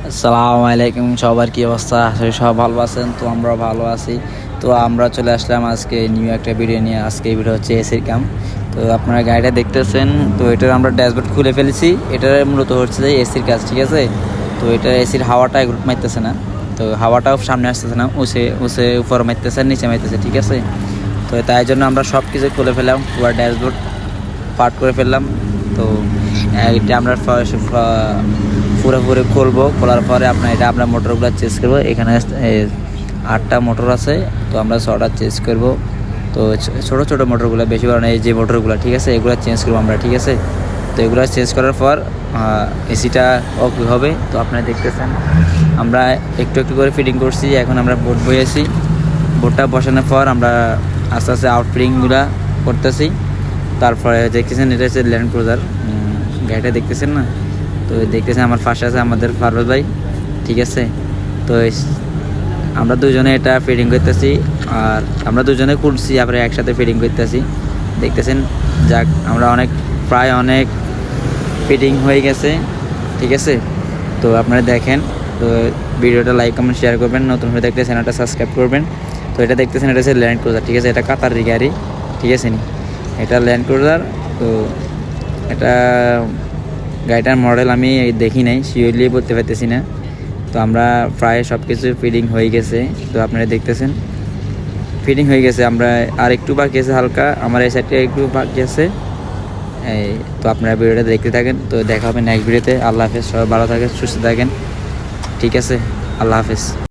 আসসালামু আলাইকুম, সবার কি অবস্থা? আসলে সব ভালো আছেন? তো আমরা ভালো আছি। তো আমরা চলে আসলাম আজকে নিউ একটা ভিডিও নিয়ে। আজকে এই ভিডিও হচ্ছে এসির কাম। তো আপনারা গাড়িটা দেখতেছেন, তো এটার আমরা ড্যাশবোর্ড খুলে ফেলেছি। এটার মূলত হচ্ছে যে এসির কাজ, ঠিক আছে? তো এটা এসির হাওয়াটা এগুলো মারতেছে না, তো হাওয়াটাও সামনে আসতেছে না, উসে উসে উপর মারতেছে, নিচে মারতেছে, ঠিক আছে? তো তাই জন্য আমরা সব কিছু খুলে ফেললাম, পুরো ড্যাশবোর্ড পার্ট করে ফেললাম। তো এটা আমরা পুরোপুরি খুলবো। খোলার পরে আমরা মোটরগুলো চেঞ্জ করবো। এখানে 8টা মোটর আছে, তো আমরা 6টা চেঞ্জ করবো। তো ছোটো ছোটো মোটরগুলো, বেশি বড় না, এই যে মোটরগুলো, ঠিক আছে, এগুলো চেঞ্জ করবো আমরা, ঠিক আছে? তো এগুলো চেঞ্জ করার পর এসিটা অফ হবে। তো আপনারা দেখতেছেন আমরা একটু একটু করে ফিটিং করছি। এখন আমরা বোর্ড বইয়েছি। বোর্ডটা বসানোর পর আমরা আস্তে আস্তে আউটফিটিংগুলো করতেছি। তারপরে দেখতেছেন এটা হচ্ছে ল্যান্ড ক্রুজার গাড়িটা, দেখতেছেন না? তো দেখতেছেন আমার পাশে আছে আমাদের পারভেজ ভাই, ঠিক আছে? তো আমরা দুজনে এটা ফিটিং করতেছি, আর আমরা দুজনে খুলছি, আবার একসাথে ফিটিং করতেছি, দেখতেছেন। যাক, আমরা প্রায় অনেক ফিটিং হয়ে গেছে, ঠিক আছে? তো আপনারা দেখেন। তো ভিডিওটা লাইক কমেন্ট শেয়ার করবেন, নতুন হয়ে দেখলে চ্যানেলটা সাবস্ক্রাইব করবেন। তো এটা দেখতেছেন, এটা হচ্ছে ল্যান্ড ক্রুজার, ঠিক আছে? এটা কাতারি গাড়ি, ঠিক আছে নি? এটা ল্যান্ড ক্রুজার। তো এটা গাড়িটার মডেল আমি দেখি নাই, শিওরলি বলতে পারতেছি না। তো আমরা প্রায় সব কিছু ফিটিং হয়ে গেছে। তো আপনারা দেখতেছেন ফিটিং হয়ে গেছে। আমরা আর একটু বাকি আছে, হালকা আমার এই সাইডটা একটু বাকি আছে। তো আপনারা ভিডিওটা দেখতে থাকেন। তো দেখা হবে নেক্সট ভিডিওতে। আল্লাহ হাফেজ, সবাই ভালো থাকেন, সুস্থ থাকেন, ঠিক আছে? আল্লাহ হাফেজ।